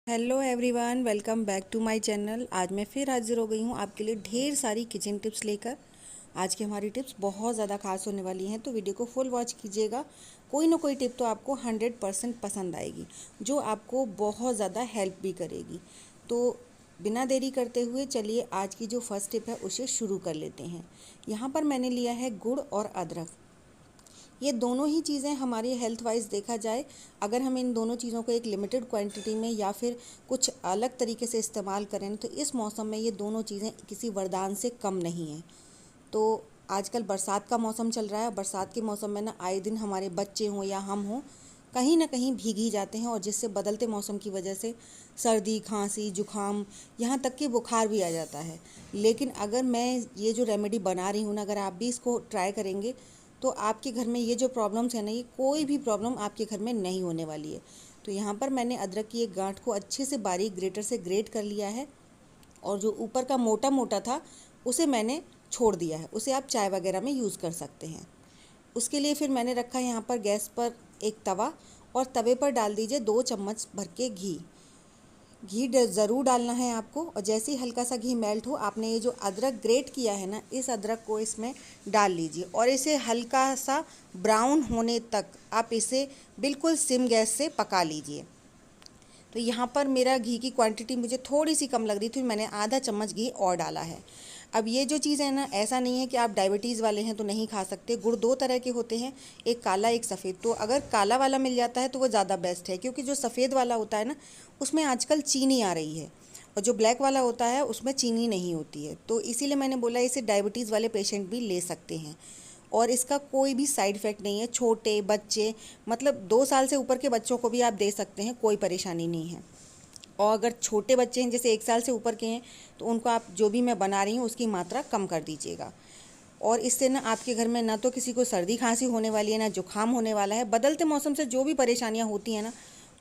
Hello everyone, welcome back to my channel. आज मैं फिर हाजिर हो गई हूँ आपके लिए ढेर सारी किचन टिप्स लेकर। आज की हमारी टिप्स बहुत ज़्यादा खास होने वाली हैं, तो वीडियो को फुल वॉच कीजिएगा। कोई ना कोई टिप तो आपको 100% पसंद आएगी, जो आपको बहुत ज़्यादा हेल्प भी करेगी। तो बिना देरी करते हुए चलिए आज की जो फर्स्ट टिप है उसे शुरू कर लेते हैं। यहाँ पर मैंने लिया है गुड़ और अदरक। ये दोनों ही चीज़ें हमारी हेल्थ वाइज देखा जाए, अगर हम इन दोनों चीज़ों को एक लिमिटेड क्वांटिटी में या फिर कुछ अलग तरीके से इस्तेमाल करें तो इस मौसम में ये दोनों चीज़ें किसी वरदान से कम नहीं हैं। तो आजकल बरसात का मौसम चल रहा है। बरसात के मौसम में ना आए दिन हमारे बच्चे हों या हम हों, कहीं ना कहीं भीग ही जाते हैं, और जिससे बदलते मौसम की वजह से सर्दी, खांसी, जुखाम, यहाँ तक कि बुखार भी आ जाता है। लेकिन अगर मैं ये जो रेमेडी बना रही हूँ ना, अगर आप भी इसको ट्राई करेंगे तो आपके घर में ये जो प्रॉब्लम्स है ना, ये कोई भी प्रॉब्लम आपके घर में नहीं होने वाली है। तो यहाँ पर मैंने अदरक की एक गांठ को अच्छे से बारीक ग्रेटर से ग्रेट कर लिया है, और जो ऊपर का मोटा मोटा था उसे मैंने छोड़ दिया है। उसे आप चाय वगैरह में यूज़ कर सकते हैं। उसके लिए फिर मैंने रखा है यहाँ पर गैस पर एक तवा, और तवे पर डाल दीजिए 2 चम्मच भर के घी। घी ज़रूर डालना है आपको, और जैसे ही हल्का सा घी मेल्ट हो, आपने ये जो अदरक ग्रेट किया है ना, इस अदरक को इसमें डाल लीजिए, और इसे हल्का सा ब्राउन होने तक आप इसे बिल्कुल सिम गैस से पका लीजिए। तो यहाँ पर मेरा घी की क्वांटिटी मुझे थोड़ी सी कम लग रही थी, मैंने आधा चम्मच घी और डाला है। अब ये जो चीज़ है ना, ऐसा नहीं है कि आप डायबिटीज़ वाले हैं तो नहीं खा सकते। गुड़ 2 तरह के होते हैं, एक काला एक सफ़ेद। तो अगर काला वाला मिल जाता है तो वो ज़्यादा बेस्ट है, क्योंकि जो सफ़ेद वाला होता है ना, उसमें आजकल चीनी आ रही है, और जो ब्लैक वाला होता है उसमें चीनी नहीं होती है। तो इसीलिए मैंने बोला इसे डायबिटीज़ वाले पेशेंट भी ले सकते हैं, और इसका कोई भी साइड इफ़ेक्ट नहीं है। छोटे बच्चे, मतलब 2 साल से ऊपर के बच्चों को भी आप दे सकते हैं, कोई परेशानी नहीं है। और अगर छोटे बच्चे हैं, जैसे 1 साल से ऊपर के हैं, तो उनको आप जो भी मैं बना रही हूँ उसकी मात्रा कम कर दीजिएगा। और इससे ना आपके घर में ना तो किसी को सर्दी खांसी होने वाली है, ना जुकाम होने वाला है। बदलते मौसम से जो भी परेशानियाँ होती हैं ना,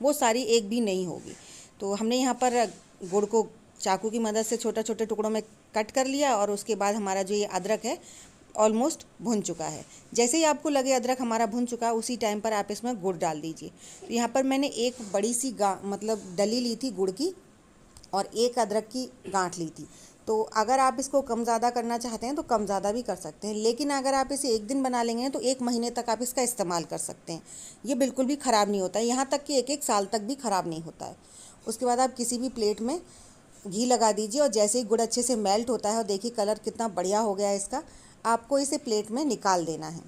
वो सारी एक भी नहीं होगी। तो हमने यहाँ पर गुड़ को चाकू की मदद से छोटे छोटे टुकड़ों में कट कर लिया, और उसके बाद हमारा जो ये अदरक है ऑलमोस्ट भुन चुका है। जैसे ही आपको लगे अदरक हमारा भुन चुका है, उसी टाइम पर आप इसमें गुड़ डाल दीजिए। तो यहाँ पर मैंने एक बड़ी सी मतलब डली ली थी गुड़ की, और एक अदरक की गांठ ली थी। तो अगर आप इसको कम ज़्यादा करना चाहते हैं तो कम ज़्यादा भी कर सकते हैं, लेकिन अगर आप इसे एक दिन बना लेंगे तो 1 महीने तक आप इसका इस्तेमाल कर सकते हैं। ये बिल्कुल भी ख़राब नहीं होता है, यहाँ तक कि 1-1 साल तक भी ख़राब नहीं होता है। उसके बाद आप किसी भी प्लेट में घी लगा दीजिए, और जैसे ही गुड़ अच्छे से मेल्ट होता है, और देखिए कलर कितना बढ़िया हो गया है इसका, आपको इसे प्लेट में निकाल देना है।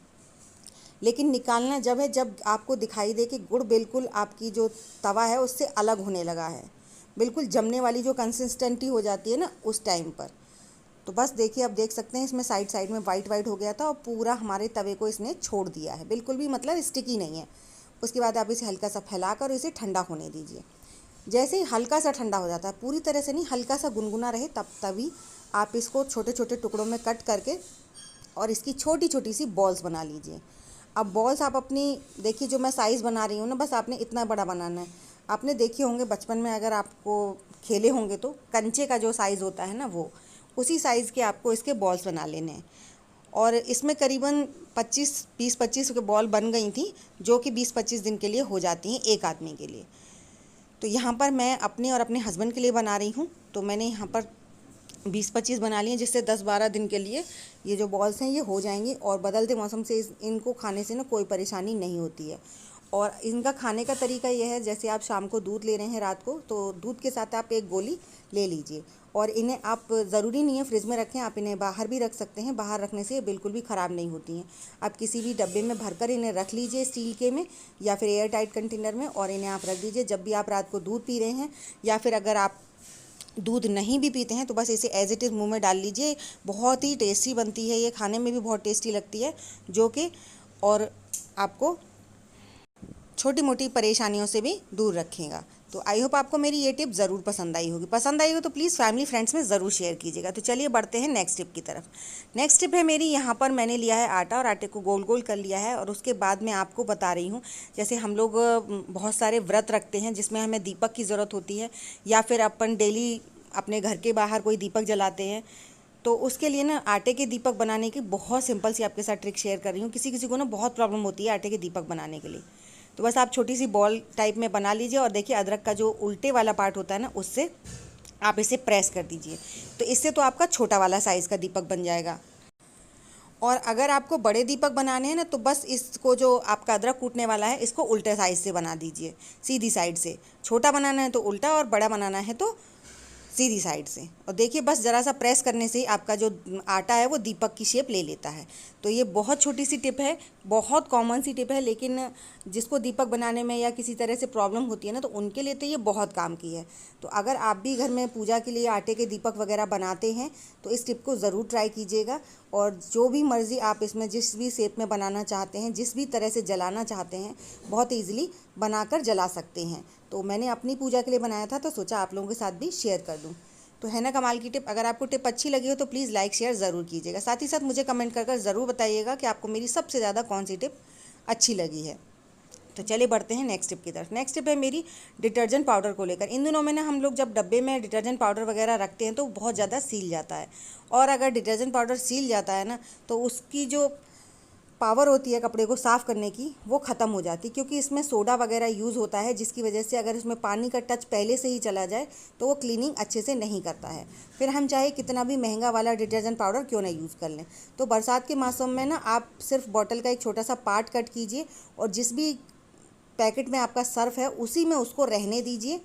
लेकिन निकालना जब है जब आपको दिखाई दे कि गुड़ बिल्कुल आपकी जो तवा है उससे अलग होने लगा है, बिल्कुल जमने वाली जो कंसिस्टेंटी हो जाती है ना, उस टाइम पर। तो बस देखिए, अब देख सकते हैं इसमें साइड साइड में वाइट वाइट हो गया था, और पूरा हमारे तवे को इसने छोड़ दिया है, बिल्कुल भी मतलब स्टिकी नहीं है। उसके बाद आप इसे हल्का सा फैलाकर इसे ठंडा होने दीजिए। जैसे ही हल्का सा ठंडा हो जाता है, पूरी तरह से नहीं, हल्का सा गुनगुना रहे, तभी आप इसको छोटे छोटे टुकड़ों में कट करके और इसकी छोटी छोटी सी बॉल्स बना लीजिए। अब बॉल्स आप अपनी, देखिए जो मैं साइज़ बना रही हूँ ना, बस आपने इतना बड़ा बनाना है। आपने देखे होंगे बचपन में, अगर आपको खेले होंगे तो कंचे का जो साइज़ होता है ना, वो उसी साइज़ के आपको इसके बॉल्स बना लेने हैं। और इसमें करीबन 20-25 के बॉल बन गई थी, जो कि 20-25 दिन के लिए हो जाती हैं एक आदमी के लिए। तो यहाँ पर मैं अपने और अपने हस्बैंड के लिए बना रही हूँ, तो मैंने यहाँ पर 20-25 बना लिए, जिससे 10-12 दिन के लिए ये जो बॉल्स हैं ये हो जाएंगी। और बदलते मौसम से इनको खाने से ना कोई परेशानी नहीं होती है। और इनका खाने का तरीका ये है, जैसे आप शाम को दूध ले रहे हैं रात को, तो दूध के साथ आप एक गोली ले लीजिए, और इन्हें आप ज़रूरी नहीं है फ्रिज में रखें, आप इन्हें बाहर भी रख सकते हैं। बाहर रखने से ये बिल्कुल भी ख़राब नहीं होती हैं। आप किसी भी डब्बे में भरकर इन्हें रख लीजिए, स्टील के में या फिर एयर टाइट कंटेनर में, और इन्हें आप रख दीजिए। जब भी आप रात को दूध पी रहे हैं, या फिर अगर आप दूध नहीं भी पीते हैं, तो बस इसे एज इट इज़ मुँह में डाल लीजिए। बहुत ही टेस्टी बनती है ये, खाने में भी बहुत टेस्टी लगती है, जो कि और आपको छोटी मोटी परेशानियों से भी दूर रखेगा। तो आई होप आपको मेरी ये टिप ज़रूर पसंद आई होगी। पसंद आई हो तो प्लीज़ फैमिली फ्रेंड्स में ज़रूर शेयर कीजिएगा। तो चलिए बढ़ते हैं नेक्स्ट टिप की तरफ। नेक्स्ट टिप है मेरी, यहाँ पर मैंने लिया है आटा, और आटे को गोल गोल कर लिया है। और उसके बाद मैं आपको बता रही हूँ, जैसे हम लोग बहुत सारे व्रत रखते हैं जिसमें हमें दीपक की ज़रूरत होती है, या फिर अपन डेली अपने घर के बाहर कोई दीपक जलाते हैं। तो उसके लिए ना आटे के दीपक बनाने की बहुत सिंपल सी आपके साथ ट्रिक शेयर कर रही हूँ। किसी किसी को ना बहुत प्रॉब्लम होती है आटे के दीपक बनाने के लिए। तो बस आप छोटी सी बॉल टाइप में बना लीजिए और देखिए अदरक का जो उल्टे वाला पार्ट होता है ना, उससे आप इसे प्रेस कर दीजिए। तो इससे तो आपका छोटा वाला साइज़ का दीपक बन जाएगा। और अगर आपको बड़े दीपक बनाने हैं ना, तो बस इसको जो आपका अदरक कूटने वाला है इसको उल्टे साइड से बना दीजिए, सीधी साइड से। छोटा बनाना है तो उल्टा और बड़ा बनाना है तो सीधी साइड से। और देखिए बस ज़रा सा प्रेस करने से ही आपका जो आटा है वो दीपक की शेप ले लेता है। तो ये बहुत छोटी सी टिप है, बहुत कॉमन सी टिप है, लेकिन जिसको दीपक बनाने में या किसी तरह से प्रॉब्लम होती है ना, तो उनके लिए तो ये बहुत काम की है। तो अगर आप भी घर में पूजा के लिए आटे के दीपक वगैरह बनाते हैं तो इस टिप को ज़रूर ट्राई कीजिएगा। और जो भी मर्ज़ी आप इसमें जिस भी शेप में बनाना चाहते हैं, जिस भी तरह से जलाना चाहते हैं, बहुत ईजिली बनाकर जला सकते हैं। तो मैंने अपनी पूजा के लिए बनाया था तो सोचा आप लोगों के साथ भी शेयर कर दूं। तो है ना कमाल की टिप। अगर आपको टिप अच्छी लगी हो तो प्लीज़ लाइक शेयर ज़रूर कीजिएगा। साथ ही साथ मुझे कमेंट कर ज़रूर बताइएगा कि आपको मेरी सबसे ज़्यादा कौन सी टिप अच्छी लगी है। तो चलिए बढ़ते हैं नेक्स्ट टिप की तरफ। नेक्स्ट टिप है मेरी डिटर्जेंट पाउडर को लेकर। इन दिनों में ना हम लोग जब डब्बे में डिटर्जेंट पाउडर वगैरह रखते हैं तो बहुत ज़्यादा सील जाता है। और अगर डिटर्जेंट पाउडर सील जाता है ना, तो उसकी जो पावर होती है कपड़े को साफ़ करने की, वो ख़त्म हो जाती है, क्योंकि इसमें सोडा वगैरह यूज़ होता है, जिसकी वजह से अगर इसमें पानी का टच पहले से ही चला जाए तो वो क्लीनिंग अच्छे से नहीं करता है। फिर हम चाहे कितना भी महंगा वाला डिटर्जेंट पाउडर क्यों ना यूज़ कर लें। तो बरसात के मौसम में ना आप सिर्फ बॉटल का एक छोटा सा पार्ट कट कीजिए और जिस भी पैकेट में आपका सर्फ है उसी में उसको रहने दीजिए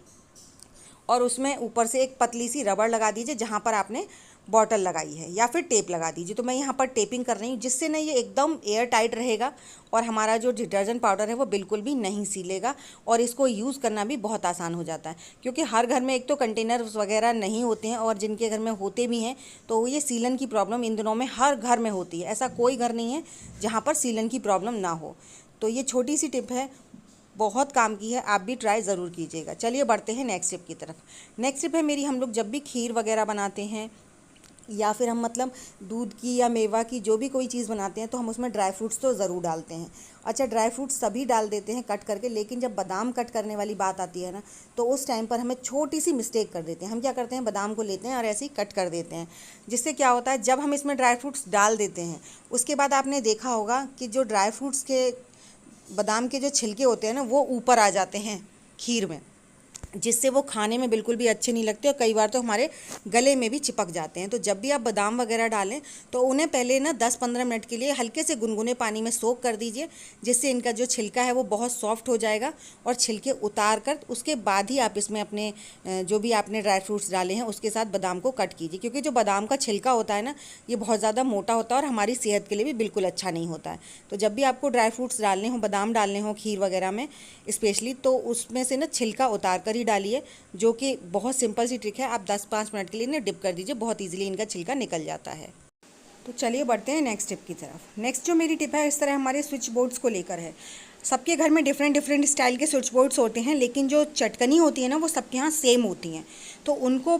और उसमें ऊपर से एक पतली सी रबड़ लगा दीजिए जहाँ पर आपने बॉटल लगाई है, या फिर टेप लगा दीजिए। तो मैं यहाँ पर टेपिंग कर रही हूँ, जिससे ना ये एकदम एयर टाइट रहेगा और हमारा जो डिटर्जेंट पाउडर है वो बिल्कुल भी नहीं सीलेगा और इसको यूज़ करना भी बहुत आसान हो जाता है। क्योंकि हर घर में एक तो कंटेनर वगैरह नहीं होते हैं, और जिनके घर में होते भी हैं तो ये सीलन की प्रॉब्लम इन दिनों में हर घर में होती है। ऐसा कोई घर नहीं है जहाँ पर सीलन की प्रॉब्लम ना हो। तो ये छोटी सी टिप है, बहुत काम की है, आप भी ट्राई ज़रूर कीजिएगा। चलिए बढ़ते हैं नेक्स्ट टिप की तरफ। नेक्स्ट टिप है मेरी, हम लोग जब भी खीर वगैरह बनाते हैं या फिर हम मतलब दूध की या मेवा की जो भी कोई चीज़ बनाते हैं तो हम उसमें ड्राई फ्रूट्स तो ज़रूर डालते हैं। अच्छा, ड्राई फ्रूट्स सभी डाल देते हैं कट करके, लेकिन जब बादाम कट करने वाली बात आती है ना, तो उस टाइम पर हमें छोटी सी मिस्टेक कर देते हैं। हम क्या करते हैं, बादाम को लेते हैं और ऐसे ही कट कर देते हैं, जिससे क्या होता है जब हम इसमें ड्राई फ्रूट्स डाल देते हैं उसके बाद आपने देखा होगा कि जो ड्राई फ्रूट्स के बादाम के जो छिलके होते हैं ना, वो ऊपर आ जाते हैं खीर में, जिससे वो खाने में बिल्कुल भी अच्छे नहीं लगते और कई बार तो हमारे गले में भी चिपक जाते हैं। तो जब भी आप बादाम वगैरह डालें तो उन्हें पहले ना 10-15 मिनट के लिए हल्के से गुनगुने पानी में सोक कर दीजिए, जिससे इनका जो छिलका है वो बहुत सॉफ्ट हो जाएगा। और छिलके उतार कर उसके बाद ही आप इसमें अपने जो भी आपने ड्राई फ्रूट्स डाले हैं उसके साथ बादाम को कट कीजिए, क्योंकि जो बादाम का छिलका होता है ना, ये बहुत ज़्यादा मोटा होता है और हमारी सेहत के लिए भी बिल्कुल अच्छा नहीं होता है। तो जब भी आपको ड्राई फ्रूट्स डालने हो, बादाम डालने हो खीर वगैरह में स्पेशली, तो उसमें से ना छिलका उतार कर ही डालिए, जो कि बहुत सिंपल सी ट्रिक है। आप 10-5 मिनट के लिए ना डिप कर दीजिए, बहुत इजीली इनका छिलका निकल जाता है। तो चलिए बढ़ते हैं नेक्स्ट टिप की तरफ। नेक्स्ट जो मेरी टिप है इस तरह हमारे स्विच बोर्ड्स को लेकर है। सबके घर में डिफरेंट डिफरेंट स्टाइल के स्विच बोर्ड्स होते हैं, लेकिन जो चटकनी होती है ना वो सबके यहाँ सेम होती हैं। तो उनको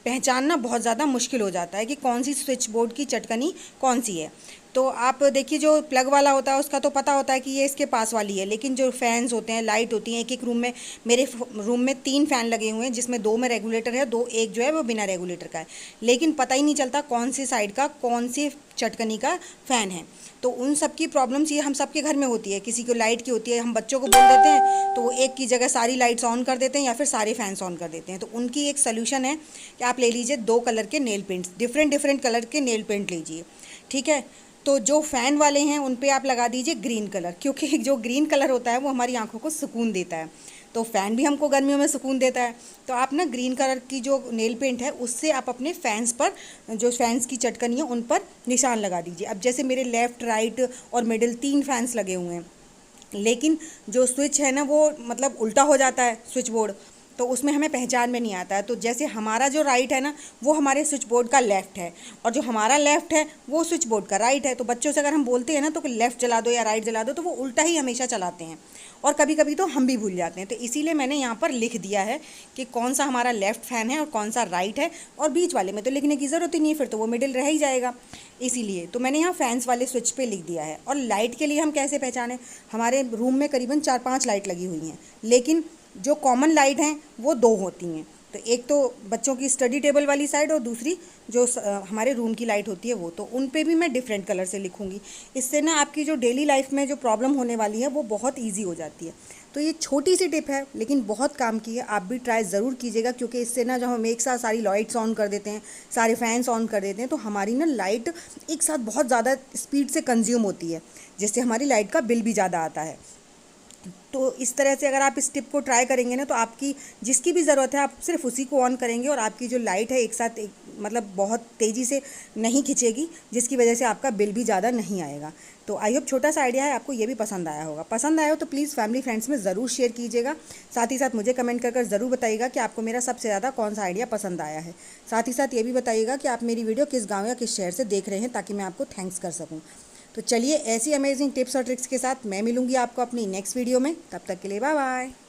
पहचानना बहुत ज़्यादा मुश्किल हो जाता है कि कौन सी स्विच बोर्ड की चटकनी कौन सी है। तो आप देखिए, जो प्लग वाला होता है उसका तो पता होता है कि ये इसके पास वाली है, लेकिन जो फैंस होते हैं, लाइट होती हैं, एक एक रूम में, मेरे रूम में 3 फ़ैन लगे हुए हैं, जिसमें 2 में रेगुलेटर है, एक जो है वो बिना रेगुलेटर का है, लेकिन पता ही नहीं चलता कौन सी साइड का कौन सी चटकनी का फ़ैन है। तो उन सब की प्रॉब्लम्स ये हम सबके घर में होती है। किसी को लाइट की होती है, हम बच्चों को बोल देते हैं तो वो एक की जगह सारी लाइट्स ऑन कर देते हैं या फिर सारे फैंस ऑन कर देते हैं। तो उनकी एक सोल्यूशन है कि आप ले लीजिए 2 कलर के nail paints, different different colour के नेल पेंट लीजिए, ठीक है। तो जो फ़ैन वाले हैं उन पे आप लगा दीजिए ग्रीन कलर, क्योंकि जो ग्रीन कलर होता है वो हमारी आंखों को सुकून देता है। तो फ़ैन भी हमको गर्मियों में सुकून देता है। तो आप ना ग्रीन कलर की जो नेल पेंट है उससे आप अपने फैंस पर, जो फैंस की चटकनी है उन पर निशान लगा दीजिए। अब जैसे मेरे लेफ़्ट, राइट और मिडिल 3 फैंस लगे हुए हैं, लेकिन जो स्विच है ना वो मतलब उल्टा हो जाता है स्विच बोर्ड, तो उसमें हमें पहचान में नहीं आता है। तो जैसे हमारा जो राइट है ना वो हमारे स्विच बोर्ड का लेफ़्ट है, और जो हमारा लेफ़्ट है वो स्विच बोर्ड का राइट है। तो बच्चों से अगर हम बोलते हैं ना तो लेफ़्ट जला दो या राइट जला दो, तो वो उल्टा ही हमेशा चलाते हैं और कभी कभी तो हम भी भूल जाते हैं। तो इसीलिए मैंने यहाँ पर लिख दिया है कि कौन सा हमारा लेफ़्ट फ़ैन है और कौन सा राइट है, और बीच वाले में तो लिखने की ज़रूरत ही नहीं है, फिर तो वो मिडिल रह ही जाएगा। इसीलिए तो मैंने यहाँ फैंस वाले स्विच पे लिख दिया है। और लाइट के लिए हम कैसे पहचानें, हमारे रूम में करीबन 4-5 लाइट लगी हुई हैं, लेकिन जो कॉमन लाइट हैं वो 2 होती हैं। तो एक तो बच्चों की स्टडी टेबल वाली साइड और दूसरी जो हमारे रूम की लाइट होती है वो, तो उन पे भी मैं डिफरेंट कलर से लिखूंगी। इससे ना आपकी जो डेली लाइफ में जो प्रॉब्लम होने वाली है वो बहुत इजी हो जाती है। तो ये छोटी सी टिप है लेकिन बहुत काम की है, आप भी ट्राई ज़रूर कीजिएगा, क्योंकि इससे ना जब हम एक साथ सारी लाइट्स ऑन कर देते हैं, सारे फैंस ऑन कर देते हैं, तो हमारी ना लाइट एक साथ बहुत ज़्यादा स्पीड से कंज्यूम होती है, जिससे हमारी लाइट का बिल भी ज़्यादा आता है। तो इस तरह से अगर आप इस टिप को ट्राई करेंगे ना, तो आपकी जिसकी भी ज़रूरत है आप सिर्फ उसी को ऑन करेंगे और आपकी जो लाइट है एक साथ मतलब बहुत तेज़ी से नहीं खिंचेगी, जिसकी वजह से आपका बिल भी ज़्यादा नहीं आएगा। तो आई होप छोटा सा आइडिया है आपको ये भी पसंद आया होगा। पसंद आया हो तो प्लीज़ फैमिली फ्रेंड्स में ज़रूर शेयर कीजिएगा। साथ ही साथ मुझे कमेंट कर ज़रूर बताइएगा कि आपको मेरा सबसे ज़्यादा कौन सा आइडिया पसंद आया है। साथ ही साथ ये भी बताइएगा कि आप मेरी वीडियो किस गाँव या किस शहर से देख रहे हैं, ताकि मैं आपको थैंक्स कर सकूँ। तो चलिए ऐसी अमेजिंग टिप्स और ट्रिक्स के साथ मैं मिलूंगी आपको अपनी नेक्स्ट वीडियो में। तब तक के लिए बाय बाय।